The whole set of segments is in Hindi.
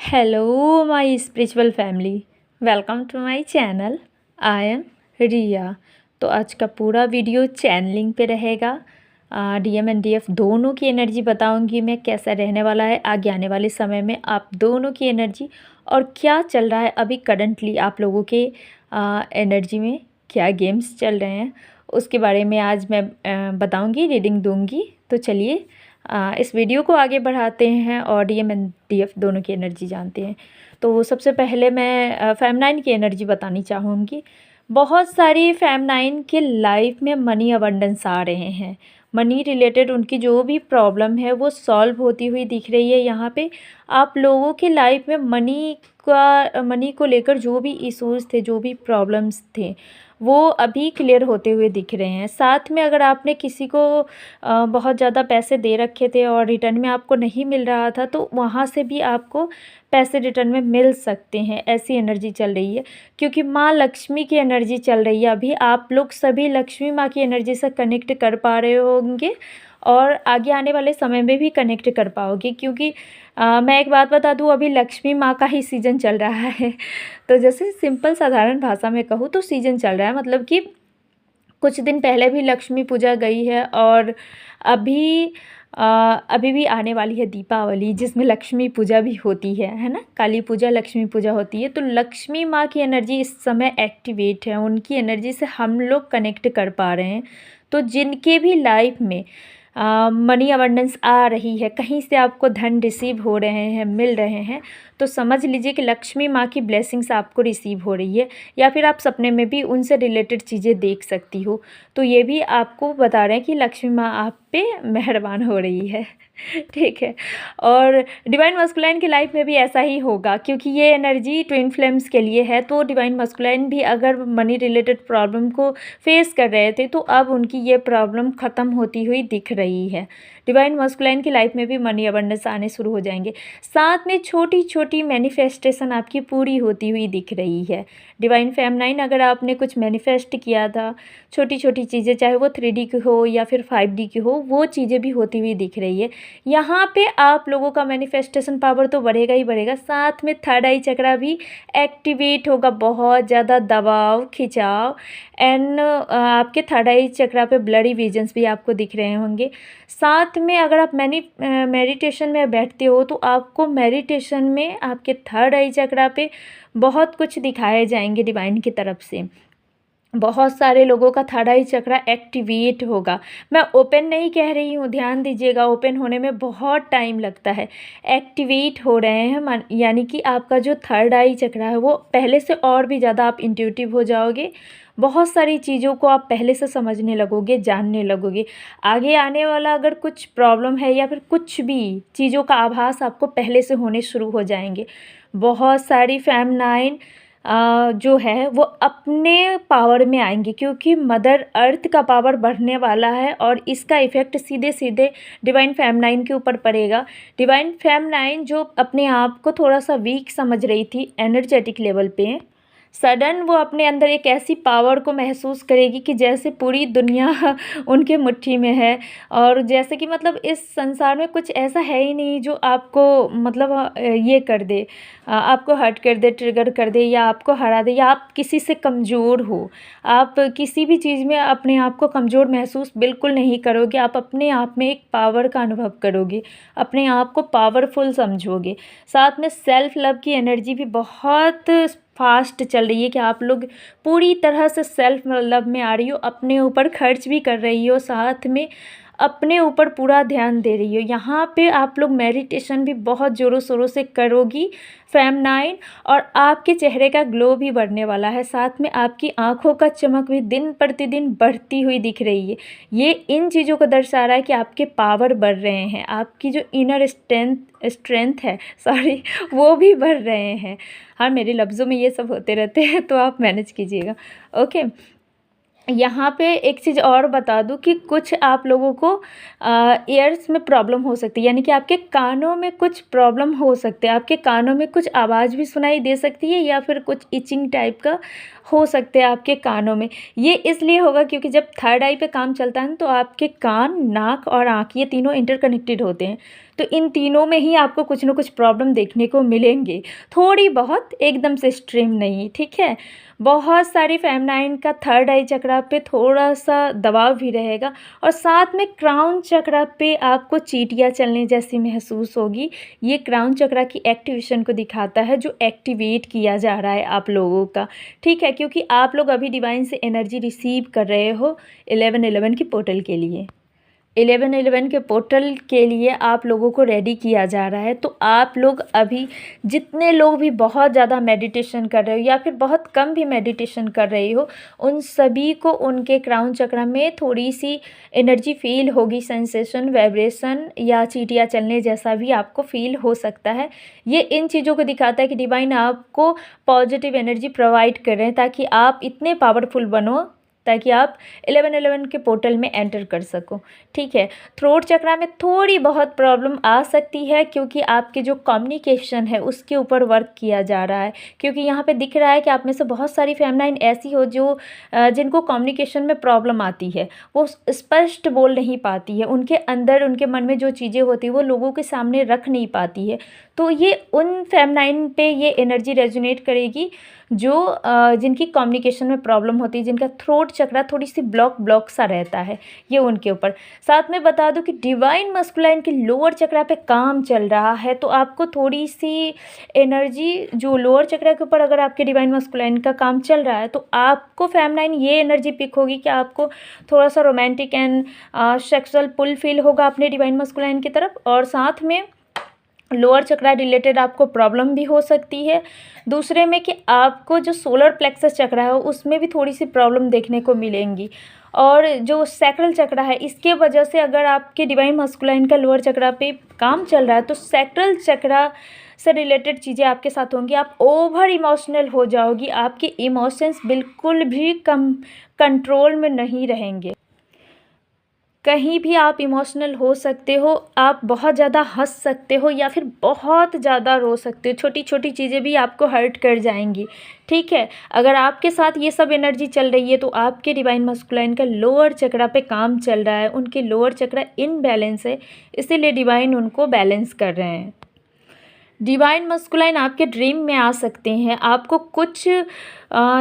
Hello my spiritual family, welcome to my channel. I am Riya. तो आज का पूरा वीडियो चैनलिंग पे रहेगा। डीएम एंड डीएफ दोनों की एनर्जी बताऊंगी मैं, कैसा रहने वाला है आगे आने वाले समय में आप दोनों की एनर्जी, और क्या चल रहा है अभी करंटली आप लोगों के एनर्जी में, क्या गेम्स चल रहे हैं उसके बारे में आज मैं बताऊंगी, रीडिंग दूंगी। तो चलिए इस वीडियो को आगे बढ़ाते हैं और डीएम एंड डीएफ दोनों की एनर्जी जानते हैं। तो सबसे पहले मैं फेमनाइन की एनर्जी बतानी चाहूँगी। बहुत सारी फेमनाइन के लाइफ में मनी अबंडेंस आ रहे हैं। मनी रिलेटेड उनकी जो भी प्रॉब्लम है वो सॉल्व होती हुई दिख रही है। यहाँ पे आप लोगों के लाइफ में मनी को लेकर जो भी इश्यूज़ थे, जो भी प्रॉब्लम्स थे, वो अभी क्लियर होते हुए दिख रहे हैं। साथ में अगर आपने किसी को बहुत ज़्यादा पैसे दे रखे थे और रिटर्न में आपको नहीं मिल रहा था, तो वहाँ से भी आपको पैसे रिटर्न में मिल सकते हैं, ऐसी एनर्जी चल रही है। क्योंकि माँ लक्ष्मी की एनर्जी चल रही है। अभी आप लोग सभी लक्ष्मी माँ की एनर्जी से कनेक्ट कर पा रहे होंगे और आगे आने वाले समय में भी कनेक्ट कर पाओगे। क्योंकि मैं एक बात बता दूँ, अभी लक्ष्मी माँ का ही सीज़न चल रहा है। तो जैसे सिंपल साधारण भाषा में कहूँ तो सीज़न चल रहा है, मतलब कि कुछ दिन पहले भी लक्ष्मी पूजा गई है और अभी भी आने वाली है दीपावली, जिसमें लक्ष्मी पूजा भी होती है ना। काली पूजा, लक्ष्मी पूजा होती है। तो लक्ष्मी माँ की एनर्जी इस समय एक्टिवेट है, उनकी एनर्जी से हम लोग कनेक्ट कर पा रहे हैं। तो जिनके भी लाइफ में मनी अबंडेंस आ रही है, कहीं से आपको धन रिसीव हो रहे हैं, मिल रहे हैं, तो समझ लीजिए कि लक्ष्मी माँ की ब्लेसिंग्स आपको रिसीव हो रही है। या फिर आप सपने में भी उनसे रिलेटेड चीज़ें देख सकती हो। तो ये भी आपको बता रहे हैं कि लक्ष्मी माँ आप पे मेहरबान हो रही है। ठीक है। और डिवाइन मस्कुलाइन की लाइफ में भी ऐसा ही होगा, क्योंकि ये एनर्जी ट्विन फ्लेम्स के लिए है। तो डिवाइन मस्कुलाइन भी अगर मनी रिलेटेड प्रॉब्लम को फेस कर रहे थे, तो अब उनकी ये प्रॉब्लम ख़त्म होती हुई दिख रही है। डिवाइन मस्कुलाइन की लाइफ में भी मनी अबंडेंस आने शुरू हो जाएंगे। साथ में छोटी छोटी मैनिफेस्टेशन आपकी पूरी होती हुई दिख रही है। डिवाइन फेमनाइन, अगर आपने कुछ मैनिफेस्ट किया था, छोटी छोटी चीज़ें, चाहे वो 3D की हो या फिर 5D की हो, वो चीज़ें भी होती हुई दिख रही है। यहाँ पे आप लोगों का मैनिफेस्टेशन पावर तो बढ़ेगा ही बढ़ेगा, साथ में थर्ड आई चक्रा भी एक्टिवेट होगा। बहुत ज़्यादा दबाव, खिंचाव एंड आपके थर्ड आई चक्रा पे ब्लडी विजन्स भी आपको दिख रहे होंगे। साथ में अगर आप मेडिटेशन में बैठते हो, तो आपको मेडिटेशन में आपके थर्ड आई चक्रा पे बहुत कुछ दिखाए जाएंगे डिवाइन की तरफ से। बहुत सारे लोगों का थर्ड आई चक्रा एक्टिवेट होगा। मैं ओपन नहीं कह रही हूँ, ध्यान दीजिएगा, ओपन होने में बहुत टाइम लगता है। एक्टिवेट हो रहे हैं, यानी कि आपका जो थर्ड आई चक्रा है वो पहले से और भी ज़्यादा आप इंट्यूटिव हो जाओगे। बहुत सारी चीज़ों को आप पहले से समझने लगोगे, जानने लगोगे। आगे आने वाला अगर कुछ प्रॉब्लम है या फिर कुछ भी चीज़ों का आभास आपको पहले से होने शुरू हो जाएंगे। बहुत सारी फेमनाइन जो है वो अपने पावर में आएंगे, क्योंकि मदर अर्थ का पावर बढ़ने वाला है और इसका इफ़ेक्ट सीधे सीधे डिवाइन फेमनाइन के ऊपर पड़ेगा। डिवाइन फेमनाइन जो अपने आप को थोड़ा सा वीक समझ रही थी एनर्जेटिक लेवल पे, सडन वो अपने अंदर एक ऐसी पावर को महसूस करेगी कि जैसे पूरी दुनिया उनके मुट्ठी में है। और जैसे कि मतलब इस संसार में कुछ ऐसा है ही नहीं जो आपको मतलब ये कर दे, आपको हर्ट कर दे, ट्रिगर कर दे, या आपको हरा दे, या आप किसी से कमज़ोर हो। आप किसी भी चीज़ में अपने आप को कमज़ोर महसूस बिल्कुल नहीं करोगे। आप अपने आप में एक पावर का अनुभव करोगे, अपने आप को पावरफुल समझोगे। साथ में सेल्फ लव की एनर्जी भी बहुत फास्ट चल रही है कि आप लोग पूरी तरह से सेल्फ लव में आ रही हो, अपने ऊपर खर्च भी कर रही हो, साथ में अपने ऊपर पूरा ध्यान दे रही हो। यहाँ पे आप लोग मेडिटेशन भी बहुत ज़ोरों शोरों से करोगी फेमनाइन, और आपके चेहरे का ग्लो भी बढ़ने वाला है। साथ में आपकी आंखों का चमक भी दिन प्रतिदिन बढ़ती हुई दिख रही है। ये इन चीज़ों को दर्शा रहा है कि आपके पावर बढ़ रहे हैं, आपकी जो इनर स्ट्रेंथ है सॉरी वो भी बढ़ रहे हैं। हाँ, मेरे लफ्ज़ों में ये सब होते रहते हैं, तो आप मैनेज कीजिएगा। ओके। यहाँ पे एक चीज़ और बता दूँ कि कुछ आप लोगों को ईयर्स में प्रॉब्लम हो सकती है, यानी कि आपके कानों में कुछ प्रॉब्लम हो सकते हैं। आपके कानों में कुछ आवाज़ भी सुनाई दे सकती है, या फिर कुछ इचिंग टाइप का हो सकते हैं आपके कानों में। ये इसलिए होगा क्योंकि जब थर्ड आई पे काम चलता है ना, तो आपके कान, नाक और आँख ये तीनों इंटरकनेक्टेड होते हैं। तो इन तीनों में ही आपको कुछ ना कुछ प्रॉब्लम देखने को मिलेंगे, थोड़ी बहुत, एकदम से एक्सट्रीम नहीं, ठीक है। बहुत सारी फेमनाइन का थर्ड आई चक्रा पे थोड़ा सा दबाव भी रहेगा, और साथ में क्राउन चक्रा पे आपको चींटियाँ चलने जैसी महसूस होगी। ये क्राउन चक्रा की एक्टिवेशन को दिखाता है, जो एक्टिवेट किया जा रहा है आप लोगों का, ठीक है, क्योंकि आप लोग अभी डिवाइन से एनर्जी रिसीव कर रहे हो 11-11 की पोर्टल के लिए। 11-11 के पोर्टल के लिए आप लोगों को रेडी किया जा रहा है। तो आप लोग अभी जितने लोग भी बहुत ज़्यादा मेडिटेशन कर रहे हो या फिर बहुत कम भी मेडिटेशन कर रहे हो, उन सभी को उनके क्राउन चक्र में थोड़ी सी एनर्जी फील होगी, सेंसेशन, वाइब्रेशन या चींटियाँ चलने जैसा भी आपको फील हो सकता है। ये इन चीज़ों को दिखाता है कि डिवाइन आपको पॉजिटिव एनर्जी प्रोवाइड कर रहे हैं, ताकि आप इतने पावरफुल बनो, ताकि आप 11-11 के पोर्टल में एंटर कर सको, ठीक है। थ्रोट चक्रा में थोड़ी बहुत प्रॉब्लम आ सकती है, क्योंकि आपके जो कम्युनिकेशन है उसके ऊपर वर्क किया जा रहा है, क्योंकि यहाँ पे दिख रहा है कि आप में से बहुत सारी फेमनाइन ऐसी हो जो जिनको कम्युनिकेशन में प्रॉब्लम आती है, वो स्पष्ट बोल नहीं पाती है, उनके अंदर उनके मन में जो चीज़ें होती है वो लोगों के सामने रख नहीं पाती है। तो ये उन फेमनाइन पे ये एनर्जी रेजोनेट करेगी जो जिनकी कम्युनिकेशन में प्रॉब्लम होती है, जिनका थ्रोट चक्रा थोड़ी सी ब्लॉक सा रहता है, ये उनके ऊपर। साथ में बता दूं कि डिवाइन मस्कुलाइन के लोअर चक्रा पे काम चल रहा है, तो आपको थोड़ी सी एनर्जी जो लोअर चक्रा के ऊपर अगर आपके डिवाइन मस्कुलाइन का काम चल रहा है, तो आपको फेमनाइन ये एनर्जी पिक होगी कि आपको थोड़ा सा romantic and sexual pull feel होगा अपने डिवाइन मस्कुलाइन की तरफ, और साथ में लोअर चक्रा रिलेटेड आपको प्रॉब्लम भी हो सकती है। दूसरे में कि आपको जो सोलर प्लेक्सस चक्रा है उसमें भी थोड़ी सी प्रॉब्लम देखने को मिलेंगी, और जो सैक्रल चक्रा है इसके वजह से अगर आपके डिवाइन मस्कुलाइन का लोअर चक्रा पे काम चल रहा है, तो सैक्रल चक्रा से रिलेटेड चीज़ें आपके साथ होंगी। आप ओवर इमोशनल हो जाओगी, आपके इमोशंस बिल्कुल भी कंट्रोल में नहीं रहेंगे, कहीं भी आप इमोशनल हो सकते हो, आप बहुत ज़्यादा हंस सकते हो या फिर बहुत ज़्यादा रो सकते हो, छोटी छोटी चीज़ें भी आपको हर्ट कर जाएंगी, ठीक है। अगर आपके साथ ये सब एनर्जी चल रही है, तो आपके डिवाइन मस्कुलाइन का लोअर चक्रा पे काम चल रहा है, उनके लोअर चक्रा इनबैलेंस है, इसीलिए डिवाइन उनको बैलेंस कर रहे हैं। डिवाइन मस्कुलाइन आपके ड्रीम में आ सकते हैं, आपको कुछ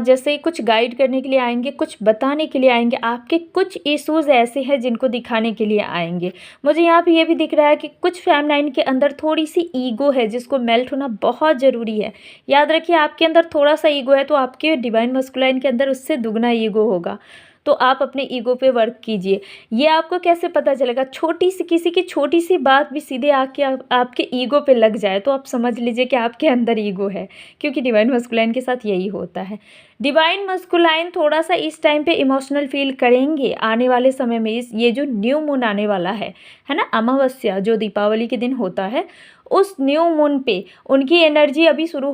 जैसे कुछ गाइड करने के लिए आएंगे, कुछ बताने के लिए आएंगे, आपके कुछ इश्यूज़ ऐसे हैं जिनको दिखाने के लिए आएंगे। मुझे यहाँ पे ये भी दिख रहा है कि कुछ फेमनाइन के अंदर थोड़ी सी ईगो है, जिसको मेल्ट होना बहुत ज़रूरी है। याद रखिए, आपके अंदर थोड़ा सा ईगो है, तो आपके डिवाइन मस्कुलाइन के अंदर उससे दुगना ईगो होगा, तो आप अपने ईगो पे वर्क कीजिए। ये आपको कैसे पता चलेगा? छोटी सी किसी की छोटी सी बात भी सीधे आके आपके ईगो पे लग जाए, तो आप समझ लीजिए कि आपके अंदर ईगो है, क्योंकि डिवाइन मस्कुलाइन के साथ यही होता है। डिवाइन मस्कुलाइन थोड़ा सा इस टाइम पे इमोशनल फील करेंगे आने वाले समय में। ये जो न्यू मून आने वाला है ना, अमावस्या जो दीपावली के दिन होता है, उस न्यू मून पे उनकी एनर्जी अभी शुरू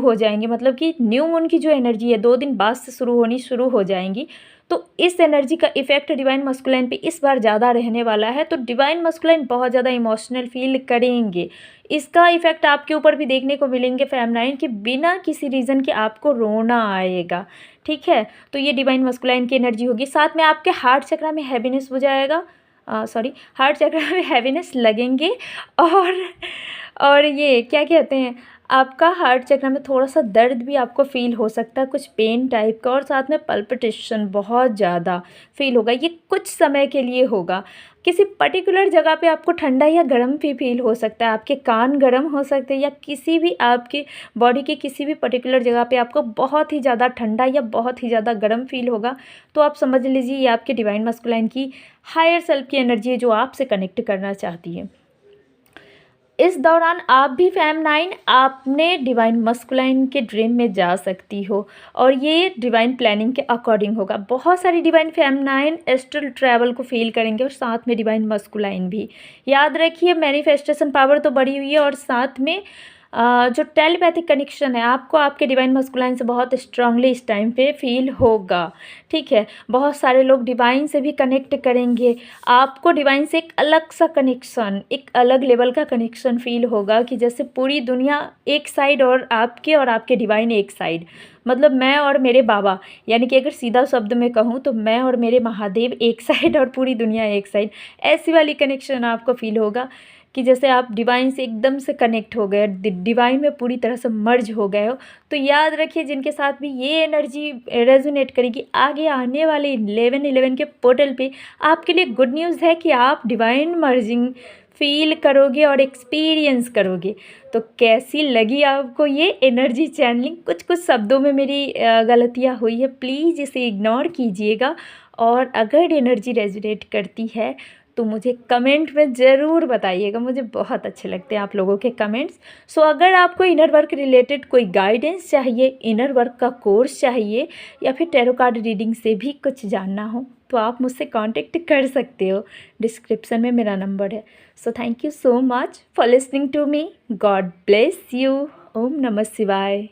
हो जाएंगी, मतलब कि न्यू मून की जो एनर्जी है 2 दिन बाद से शुरू हो जाएंगी। तो इस एनर्जी का इफेक्ट डिवाइन मस्कुलाइन पे इस बार ज़्यादा रहने वाला है, तो डिवाइन मस्कुलाइन बहुत ज़्यादा इमोशनल फील करेंगे। इसका इफेक्ट आपके ऊपर भी देखने को मिलेंगे फेमनाइन, कि बिना किसी रीज़न के आपको रोना आएगा, ठीक है। तो ये डिवाइन मस्कुलाइन की एनर्जी होगी। साथ में आपके हार्ट चक्र में हैवीनेस हो जाएगा, हार्ट चक्र में हैवीनेस लगेंगे, और ये क्या कहते हैं, आपका हार्ट चक्र में थोड़ा सा दर्द भी आपको फील हो सकता है, कुछ पेन टाइप का, और साथ में पल्पिटेशन बहुत ज़्यादा फील होगा। ये कुछ समय के लिए होगा। किसी पर्टिकुलर जगह पे आपको ठंडा या गर्म भी फील हो सकता है, आपके कान गर्म हो सकते हैं, या किसी भी आपके बॉडी के किसी भी पर्टिकुलर जगह पे आपको बहुत ही ज़्यादा ठंडा या बहुत ही ज़्यादा गर्म फील होगा। तो आप समझ लीजिए ये आपके डिवाइन मस्कुलाइन की हायर सेल्फ की एनर्जी है, जो आपसे कनेक्ट करना चाहती है। इस दौरान आप भी फेमनाइन अपने डिवाइन मस्कुलाइन के ड्रीम में जा सकती हो, और ये डिवाइन प्लानिंग के अकॉर्डिंग होगा। बहुत सारी डिवाइन फेमनाइन एस्ट्रल ट्रैवल को फील करेंगे, और साथ में डिवाइन मस्कुलाइन भी। याद रखिए, मैनिफेस्टेशन पावर तो बढ़ी हुई है, और साथ में जो टेलीपैथिक कनेक्शन है आपको आपके डिवाइन मस्कुलाइन से बहुत स्ट्रांगली इस टाइम पे फील होगा, ठीक है। बहुत सारे लोग डिवाइन से भी कनेक्ट करेंगे, आपको डिवाइन से एक अलग सा कनेक्शन, एक अलग लेवल का कनेक्शन फील होगा, कि जैसे पूरी दुनिया एक साइड और आपके डिवाइन एक साइड, मतलब मैं और मेरे बाबा, यानी कि अगर सीधा शब्द में कहूँ तो मैं और मेरे महादेव एक साइड और पूरी दुनिया एक साइड, ऐसी वाली कनेक्शन आपको फील होगा। कि जैसे आप डिवाइन से एकदम से कनेक्ट हो गए, डिवाइन में पूरी तरह से मर्ज हो गए हो, तो याद रखिए जिनके साथ भी ये एनर्जी रेजोनेट करेगी, आगे आने वाले 11/11 के पोर्टल पे आपके लिए गुड न्यूज़ है कि आप डिवाइन मर्जिंग फील करोगे और एक्सपीरियंस करोगे। तो कैसी लगी आपको ये एनर्जी चैनलिंग? कुछ कुछ शब्दों में मेरी गलतियाँ हुई है, प्लीज़ इसे इग्नोर कीजिएगा। और अगर एनर्जी रेजोनेट करती है तो मुझे कमेंट में ज़रूर बताइएगा, मुझे बहुत अच्छे लगते हैं आप लोगों के कमेंट्स। सो अगर आपको इनर वर्क रिलेटेड कोई गाइडेंस चाहिए, इनर वर्क का कोर्स चाहिए, या फिर टैरो कार्ड रीडिंग से भी कुछ जानना हो, तो आप मुझसे कांटेक्ट कर सकते हो। डिस्क्रिप्शन में मेरा नंबर है। So thank you so much for listening to me. God bless you. ओम नमः शिवाय।